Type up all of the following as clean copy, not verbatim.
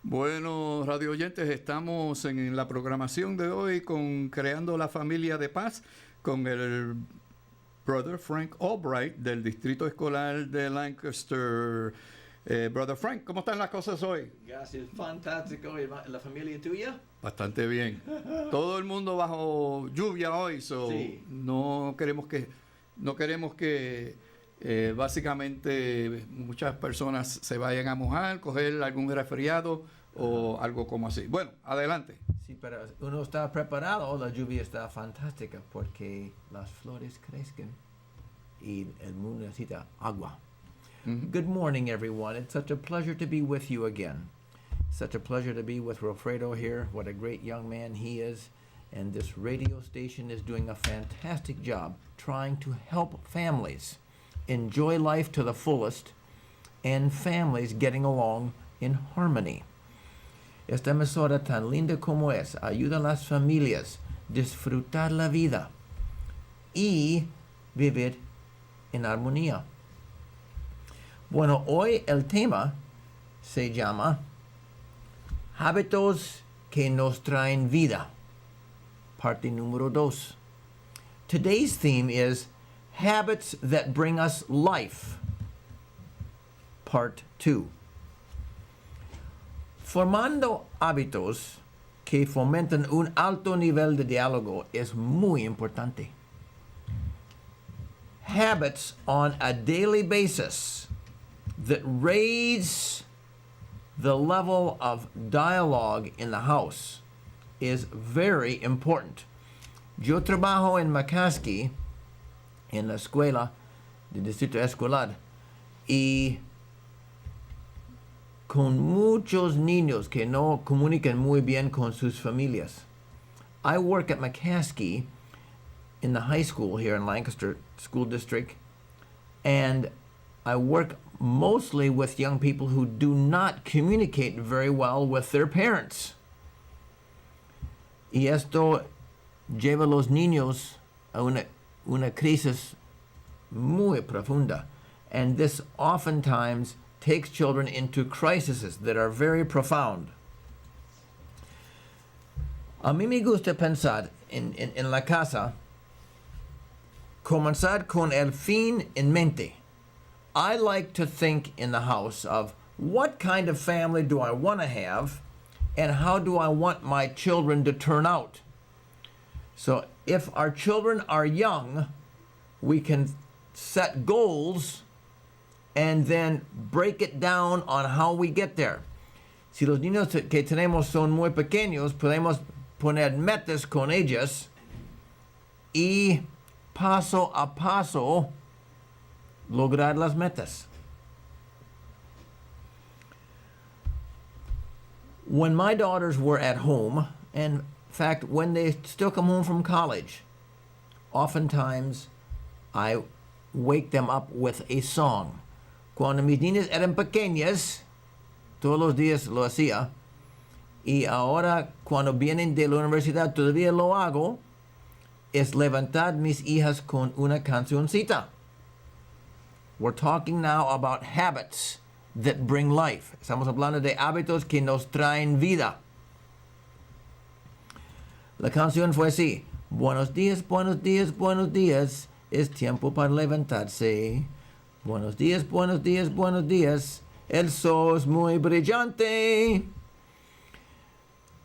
Bueno, radio oyentes, estamos en la programación de hoy con Creando la Familia de Paz con el Brother Frank Albright del Distrito Escolar de Lancaster. Brother Frank, ¿cómo están las cosas hoy? Gracias, fantástico. ¿Y la familia tuya? Bastante bien. Todo el mundo bajo lluvia hoy, Sí. no queremos que básicamente muchas personas se vayan a mojar, coger algún resfriado o algo como así. Bueno, adelante. Sí, pero uno está preparado, la lluvia está fantástica porque las flores crecen y el mundo necesita agua. Good morning, everyone. It's such a pleasure to be with you again. Such a pleasure to be with Wilfredo here. What a great young man he is. And this radio station is doing a fantastic job trying to help families enjoy life to the fullest and families getting along in harmony. Esta emisora tan linda como es ayuda a las familias a disfrutar la vida y vivir en armonía. Bueno, hoy el tema se llama Hábitos que nos traen vida, parte número 2. Today's theme is Habits that bring us life, part 2. Formando hábitos que fomentan un alto nivel de diálogo es muy importante. Habits on a daily basis that raise the level of dialogue in the house is very important. Yo trabajo en McCaskey, en la escuela del distrito escolar, y con muchos niños que no comunican muy bien con sus familias. I work at McCaskey in the high school here in Lancaster School District, and I work mostly with young people who do not communicate very well with their parents. Y esto lleva a los niños a una crisis muy profunda. And this oftentimes takes children into crises that are very profound. A mí me gusta pensar en la casa, comenzar con el fin en mente. I like to think in the house of what kind of family do I want to have and how do I want my children to turn out. So if our children are young, we can set goals and then break it down on how we get there. Si los niños que tenemos son muy pequeños, podemos poner metas con ellos y paso a paso lograr las metas. When my daughters were at home, and in fact, when they still come home from college, oftentimes I wake them up with a song. Cuando mis niñas eran pequeñas, todos los días lo hacía, y ahora cuando vienen de la universidad todavía lo hago, es levantar mis hijas con una cancioncita. We're talking now about habits that bring life. Estamos hablando de hábitos que nos traen vida. La canción fue así. Buenos días, buenos días, buenos días. Es tiempo para levantarse. Buenos días, buenos días, buenos días. El sol es muy brillante.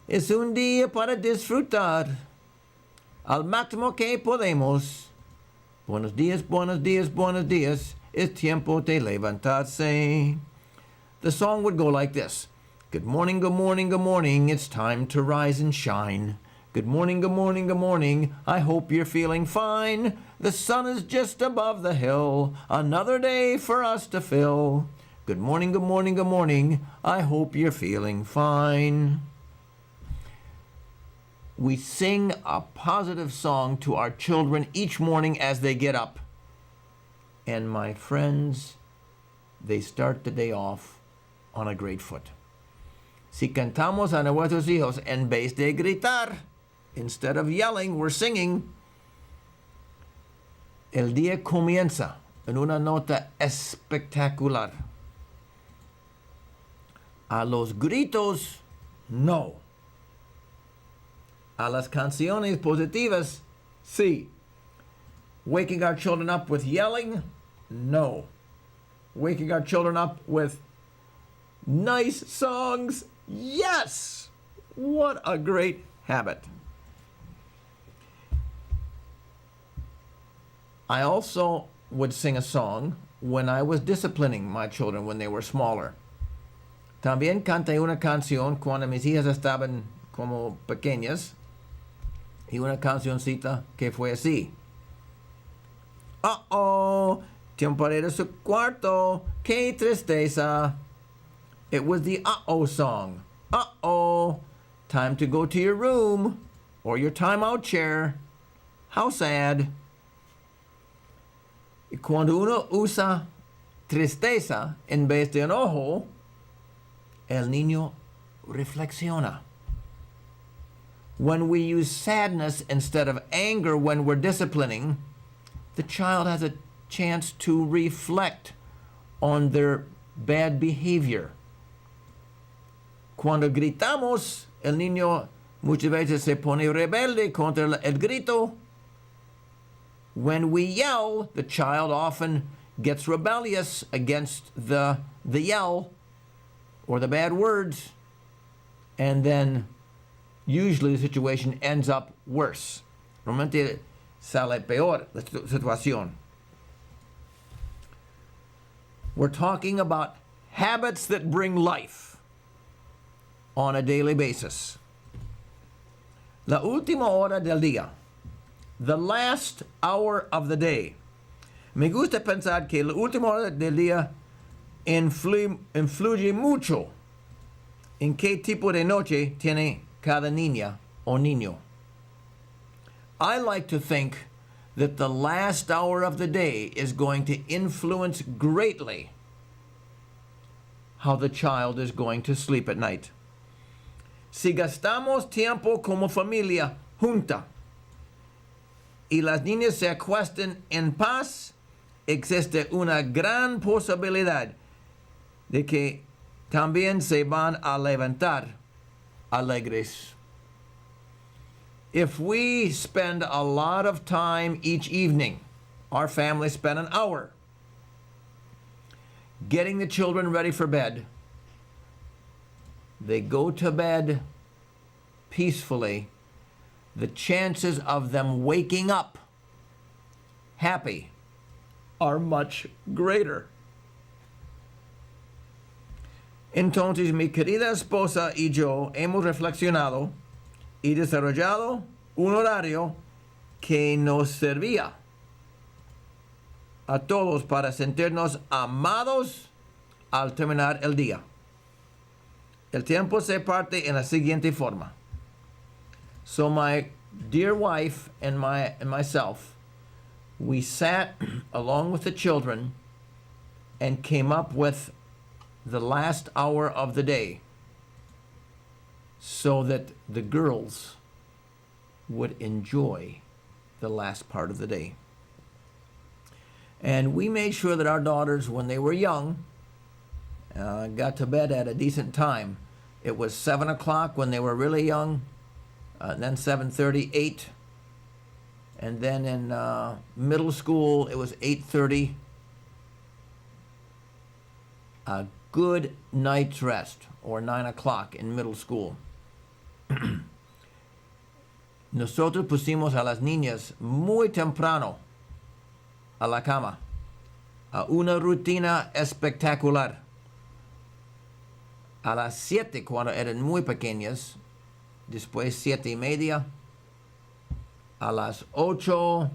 Es un día para disfrutar al máximo que podemos. Buenos días, buenos días, buenos días. Es tiempo de levantarse. The song would go like this. Good morning, good morning, good morning. It's time to rise and shine. Good morning, good morning, good morning. I hope you're feeling fine. The sun is just above the hill. Another day for us to fill. Good morning, good morning, good morning. I hope you're feeling fine. We sing a positive song to our children each morning as they get up. And my friends, they start the day off on a great foot. Si cantamos a nuestros hijos en vez de gritar, instead of yelling, we're singing, el día comienza en una nota espectacular. A los gritos, no. A las canciones positivas, sí. Waking our children up with yelling, no. Waking our children up with nice songs, yes. What a great habit. I also would sing a song when I was disciplining my children when they were smaller. También canté una canción cuando mis hijas estaban como pequeñas, y una cancioncita que fue así. Uh-oh, tiempo para ir a su cuarto, qué tristeza. It was the uh-oh song. Uh-oh, time to go to your room or your timeout chair. How sad. Y cuando uno usa tristeza en vez de enojo, el niño reflexiona. When we use sadness instead of anger when we're disciplining, the child has a chance to reflect on their bad behavior. Cuando gritamos, el niño muchas veces se pone rebelde contra el grito. When we yell, the child often gets rebellious against the yell or the bad words, and then usually the situation ends up worse. Normalmente sale peor la situación. We're talking about habits that bring life on a daily basis. La última hora del día. The last hour of the day. Me gusta pensar que la última hora del día influye mucho en qué tipo de noche tiene cada niña o niño. I like to think that the last hour of the day is going to influence greatly how the child is going to sleep at night. Si gastamos tiempo como familia junta y las niñas se acuestan en paz, existe una gran posibilidad de que también se van a levantar alegres. If we spend a lot of time each evening, our family spend an hour getting the children ready for bed, they go to bed peacefully, the chances of them waking up happy are much greater. Entonces, mi querida esposa y yo hemos reflexionado y desarrollado un horario que nos servía a todos para sentirnos amados al terminar el día. El tiempo se parte en la siguiente forma. So my dear wife and myself, we sat along with the children and came up with the last hour of the day so that the girls would enjoy the last part of the day. And we made sure that our daughters, when they were young, got to bed at a decent time. It was 7 o'clock when they were really young, then 7:30, 8. And then in middle school, it was 8:30. A good night's rest, or 9 o'clock in middle school. Nosotros pusimos a las niñas muy temprano a la cama, a una rutina espectacular. A las 7 cuando eran muy pequeñas, después 7:30, a las 8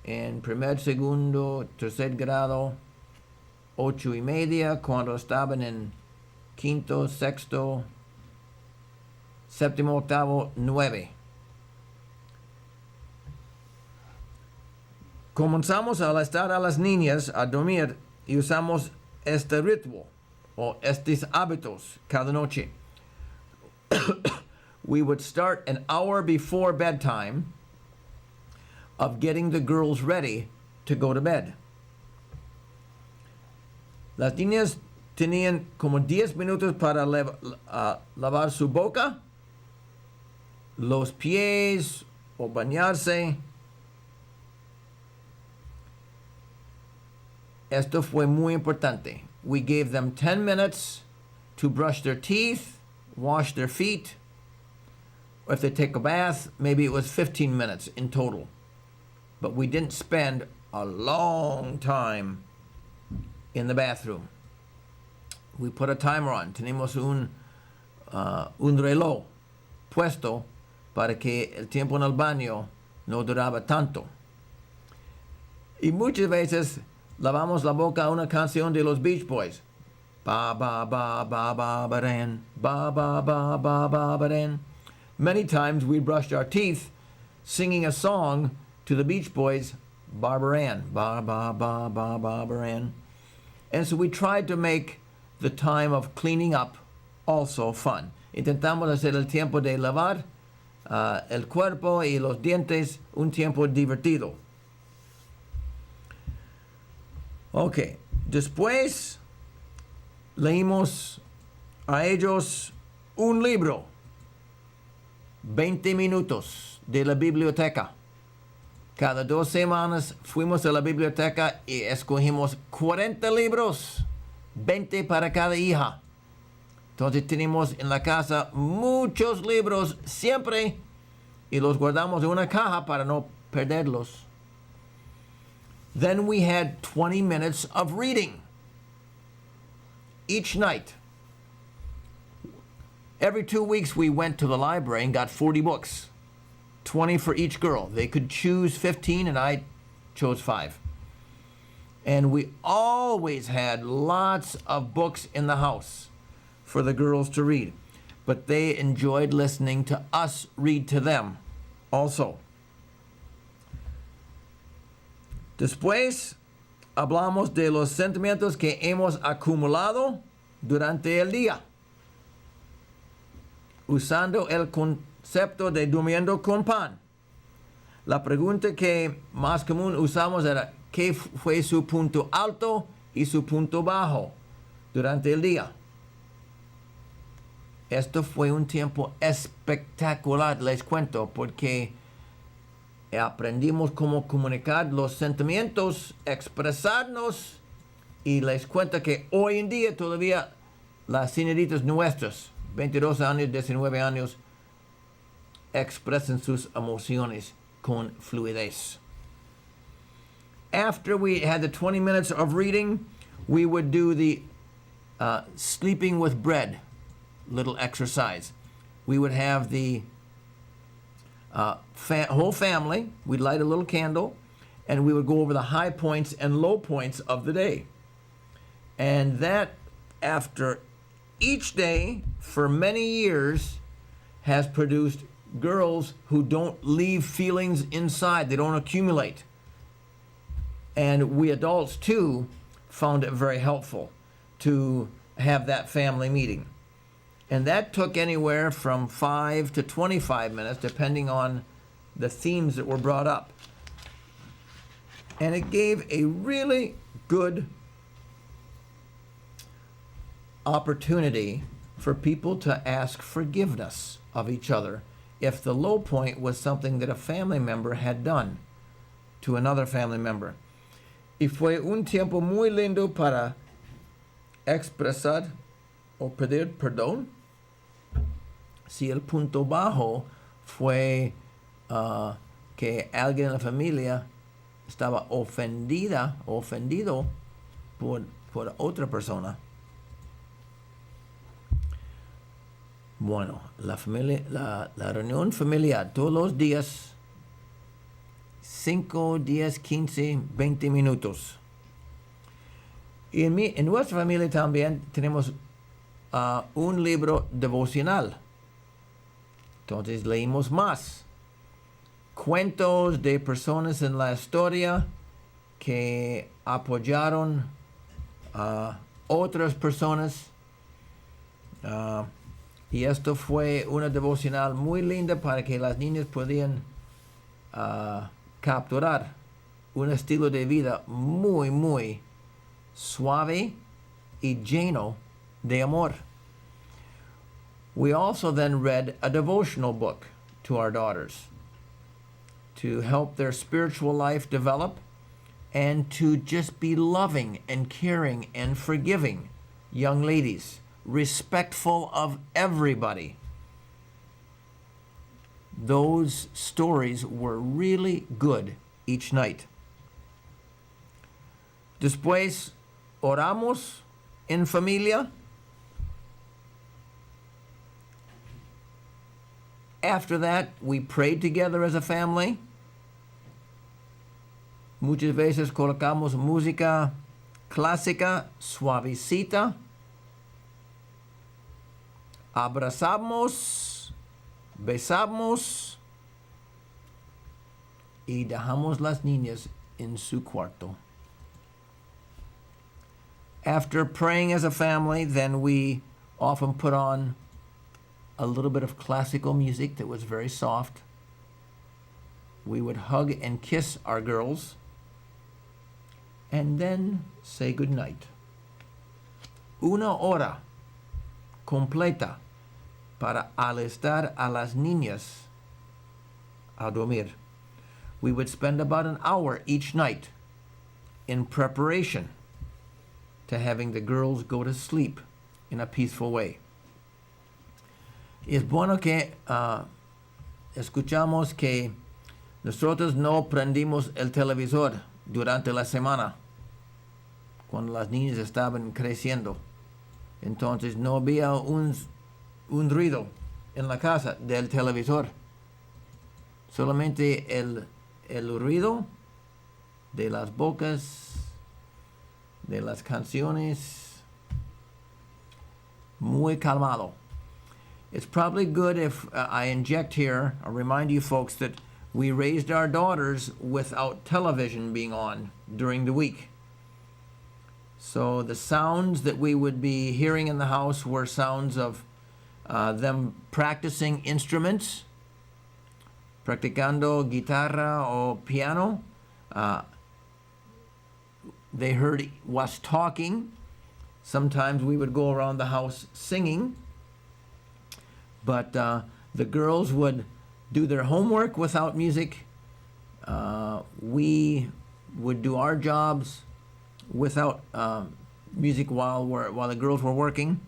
en primer, segundo, tercer grado, 8:30 cuando estaban en quinto, sexto, séptimo, octavo, 9. Comenzamos a alistar a las niñas a dormir y usamos este ritual o estos hábitos cada noche. We would start an hour before bedtime of getting the girls ready to go to bed. Las niñas tenían como 10 minutos para lavar su boca, los pies o bañarse. Esto fue muy importante. We gave them 10 minutes to brush their teeth, wash their feet. Or if they take a bath, maybe it was 15 minutes in total. But we didn't spend a long time in the bathroom. We put a timer on. Tenemos un reloj puesto para que el tiempo en el baño no duraba tanto. Y muchas veces lavamos la boca a una canción de los Beach Boys. Ba ba ba ba ba ba dan, ba ba ba ba ba ba dan. Many times we brushed our teeth singing a song to the Beach Boys, Barbara Ann, ba ba ba ba Barbara Ann. And so we tried to make the time of cleaning up also fun. Intentamos hacer el tiempo de lavar el cuerpo y los dientes un tiempo divertido. Ok, después leímos a ellos un libro, 20 minutos de la biblioteca. Cada 2 semanas fuimos a la biblioteca y escogimos 40 libros, 20 para cada hija. Entonces tenemos en la casa muchos libros siempre y los guardamos en una caja para no perderlos. Then we had 20 minutes of reading each night. Every 2 weeks we went to the library and got 40 books, 20 for each girl. They could choose 15 and I chose 5. And we always had lots of books in the house for the girls to read. But they enjoyed listening to us read to them also. Después hablamos de los sentimientos que hemos acumulado durante el día, usando el concepto de durmiendo con pan. La pregunta que más común usamos era ¿qué fue su punto alto y su punto bajo durante el día? Esto fue un tiempo espectacular, les cuento, porque aprendimos cómo comunicar los sentimientos, expresarnos, y les cuento que hoy en día todavía las señoritas nuestras, 22 años, 19 años, expresan sus emociones con fluidez. After we had the 20 minutes of reading, we would do the sleeping with bread little exercise. We would have the whole family, we'd light a little candle, and we would go over the high points and low points of the day. And that, after each day, for many years, has produced girls who don't leave feelings inside. They don't accumulate. And we adults, too, found it very helpful to have that family meeting. And that took anywhere from 5 to 25 minutes, depending on the themes that were brought up. And it gave a really good opportunity for people to ask forgiveness of each other if the low point was something that a family member had done to another family member. Y fue un tiempo muy lindo para expresar o pedir perdón si el punto bajo fue que alguien en la familia estaba ofendido por otra persona. Bueno, la reunión familiar todos los días, 5, 10, 15, 20 minutos. Y en nuestra familia también tenemos un libro devocional. Entonces leímos más cuentos de personas en la historia que apoyaron a otras personas. Y esto fue una devocional muy linda para que las niñas podían capturar un estilo de vida muy, muy suave y lleno de amor. We also then read a devotional book to our daughters to help their spiritual life develop and to just be loving and caring and forgiving young ladies, respectful of everybody. Those stories were really good each night. Después oramos en familia. After that, we prayed together as a family. Muchas veces colocamos música clásica, suavecita. Abrazamos, besamos y dejamos las niñas en su cuarto. After praying as a family, then we often put on a little bit of classical music that was very soft. We would hug and kiss our girls and then say good night. Una hora completa para alistar a las niñas a dormir. We would spend about an hour each night in preparation to having the girls go to sleep in a peaceful way. Es bueno que escuchamos que nosotros no prendimos el televisor durante la semana cuando las niñas estaban creciendo. Entonces no había un ruido en la casa del televisor. Solamente el ruido de las bocas, de las canciones, muy calmado. It's probably good if I inject here, I'll remind you folks that we raised our daughters without television being on during the week. So the sounds that we would be hearing in the house were sounds of them practicing instruments, practicando guitarra o piano. They heard us talking. Sometimes we would go around the house singing. But the girls would do their homework without music. We would do our jobs without music while the girls were working.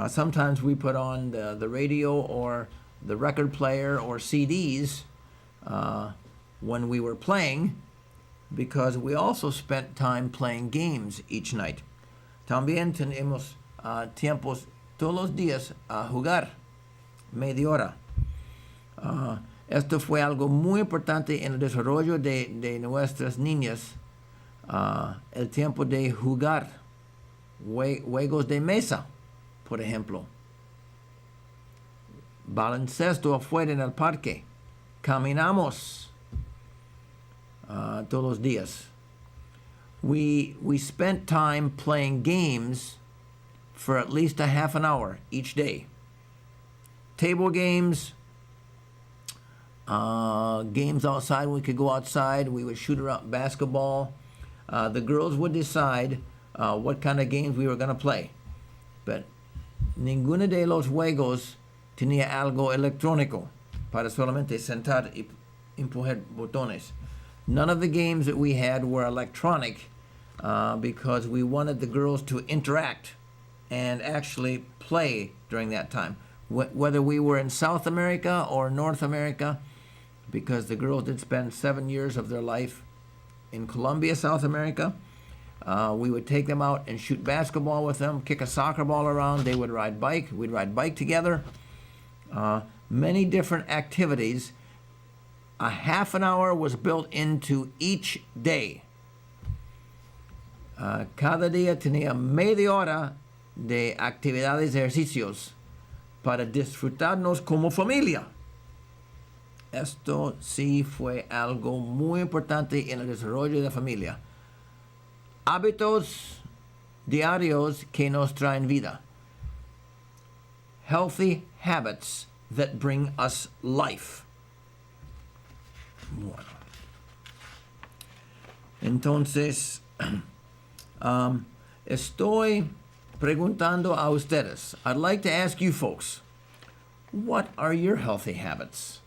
Sometimes we put on the radio or the record player or CDs when we were playing, because we also spent time playing games each night. También tenemos tiempos todos los días a jugar. Media hora. Esto fue algo muy importante en el desarrollo de nuestras niñas. El tiempo de jugar, juegos de mesa, por ejemplo. Baloncesto afuera en el parque. Caminamos todos los días. We spent time playing games for at least a half an hour each day. Table games, games outside. We could go outside. We would shoot around basketball. The girls would decide what kind of games we were going to play. But ninguno de los juegos tenía algo electrónico para solamente sentar y empujar botones. None of the games that we had were electronic because we wanted the girls to interact and actually play during that time. Whether we were in South America or North America, because the girls did spend 7 years of their life in Colombia, South America. We would take them out and shoot basketball with them, kick a soccer ball around. They would ride bike. We'd ride bike together. Many different activities. A half an hour was built into each day. Cada día tenía media hora de actividades, ejercicios, para disfrutarnos como familia. Esto sí fue algo muy importante en el desarrollo de la familia. Hábitos diarios que nos traen vida. Healthy habits that bring us life. Bueno. Entonces, estoy preguntando a ustedes. I'd like to ask you folks, what are your healthy habits?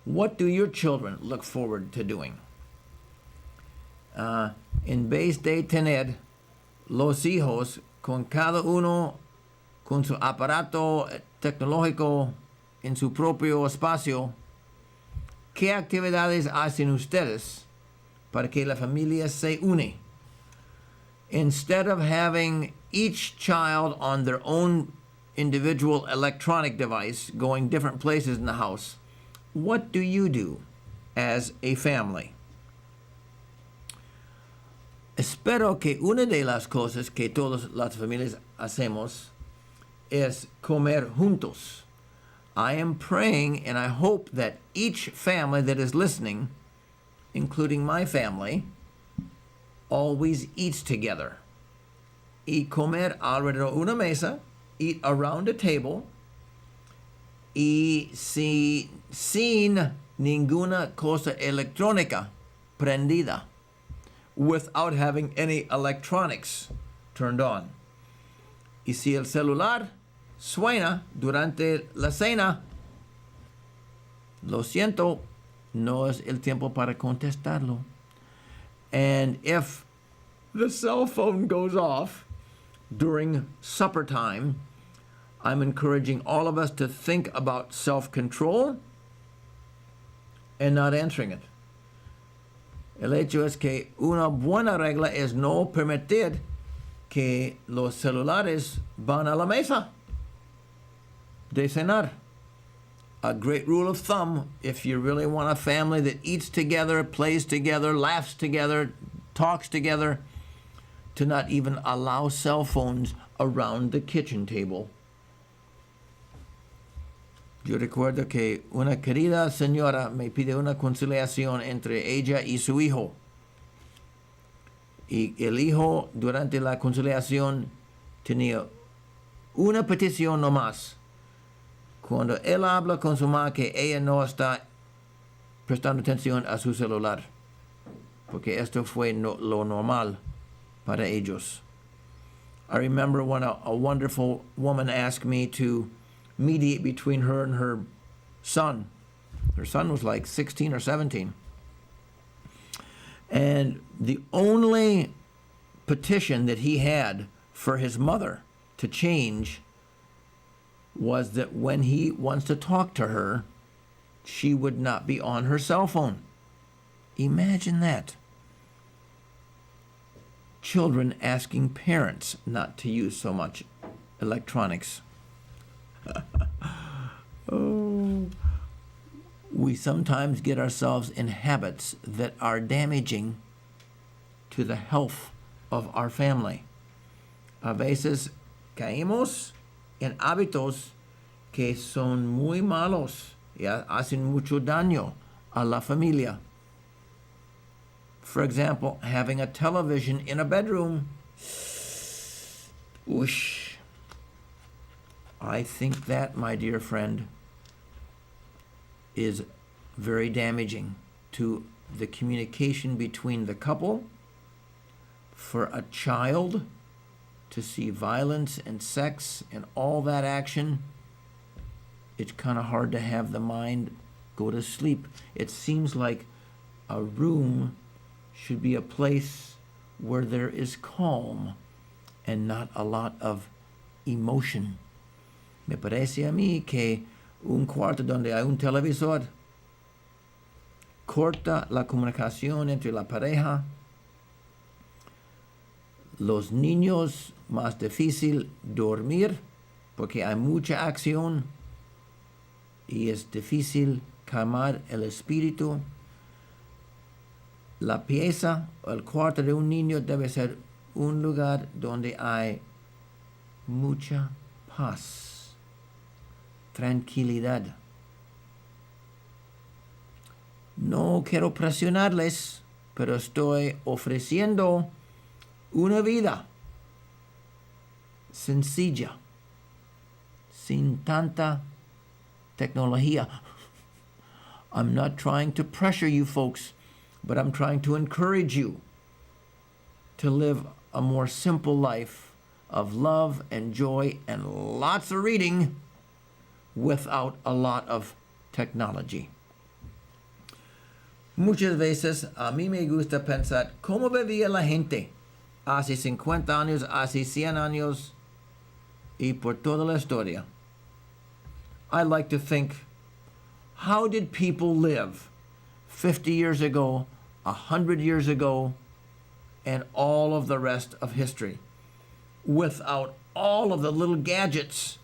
What do your children look forward to doing? En vez de tener los hijos con cada uno con su aparato tecnológico en su propio espacio, ¿qué actividades hacen ustedes para que la familia se une? Instead of having each child on their own individual electronic device going different places in the house, what do you do as a family? Espero que una de las cosas que todas las familias hacemos es comer juntos. I am praying and I hope that each family that is listening, including my family, always eats together. Y comer alrededor de una mesa, eat around a table, y sin ninguna cosa electrónica prendida, without having any electronics turned on. Y si el celular suena durante la cena, lo siento, no es el tiempo para contestarlo. And if the cell phone goes off during supper time, I'm encouraging all of us to think about self-control and not answering it. El hecho es que una buena regla es no permitir que los celulares van a la mesa de cenar. A great rule of thumb, if you really want a family that eats together, plays together, laughs together, talks together, to not even allow cell phones around the kitchen table. Yo recuerdo que una querida señora me pide una conciliación entre ella y su hijo. Y el hijo, durante la conciliación, tenía una petición nomás. Cuando él habla con su mamá, que ella no está prestando atención a su celular, porque esto fue lo normal para ellos. I remember when a wonderful woman asked me to mediate between her and her son. Her son was like 16 or 17. And the only petition that he had for his mother to change was that when he wants to talk to her, she would not be on her cell phone. Imagine that. Children asking parents not to use so much electronics. Oh. We sometimes get ourselves in habits that are damaging to the health of our family. A veces caemos en hábitos que son muy malos y hacen mucho daño a la familia. For example, having a television in a bedroom. Whoosh. I think that, my dear friend, is very damaging to the communication between the couple. For a child to see violence and sex and all that action, it's kind of hard to have the mind go to sleep. It seems like a room should be a place where there is calm and not a lot of emotion. Me parece a mí que un cuarto donde hay un televisor corta la comunicación entre la pareja. Los niños más difícil dormir porque hay mucha acción y es difícil calmar el espíritu. La pieza o el cuarto de un niño debe ser un lugar donde hay mucha paz, tranquilidad. No quiero presionarles, pero estoy ofreciendo una vida sencilla, sin tanta tecnología. I'm not trying to pressure you folks, but I'm trying to encourage you to live a more simple life of love and joy and lots of reading without a lot of technology. Muchas veces a mí me gusta pensar cómo vivía la gente hace 50 años, hace 100 años y por toda la historia. I like to think, how did people live 50 years ago, 100 years ago, and all of the rest of history without all of the little gadgets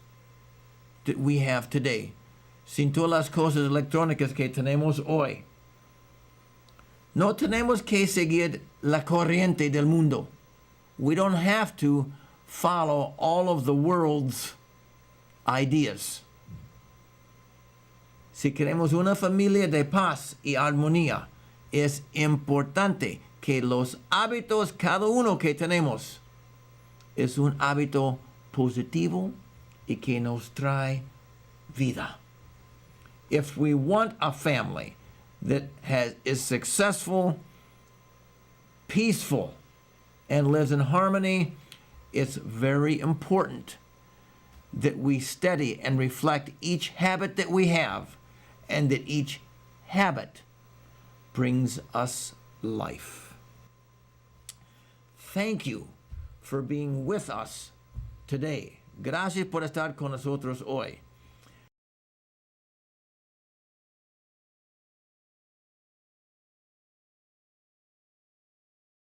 that we have today, sin todas las cosas electrónicas que tenemos hoy? No tenemos que seguir la corriente del mundo. We don't have to follow all of the world's ideas. Si queremos una familia de paz y armonía, es importante que los hábitos, cada uno que tenemos, es un hábito positivo y que nos trae vida. If we want a family that is successful, peaceful, and lives in harmony, it's very important that we study and reflect each habit that we have, and that each habit brings us life. Thank you for being with us today. Gracias por estar con nosotros hoy.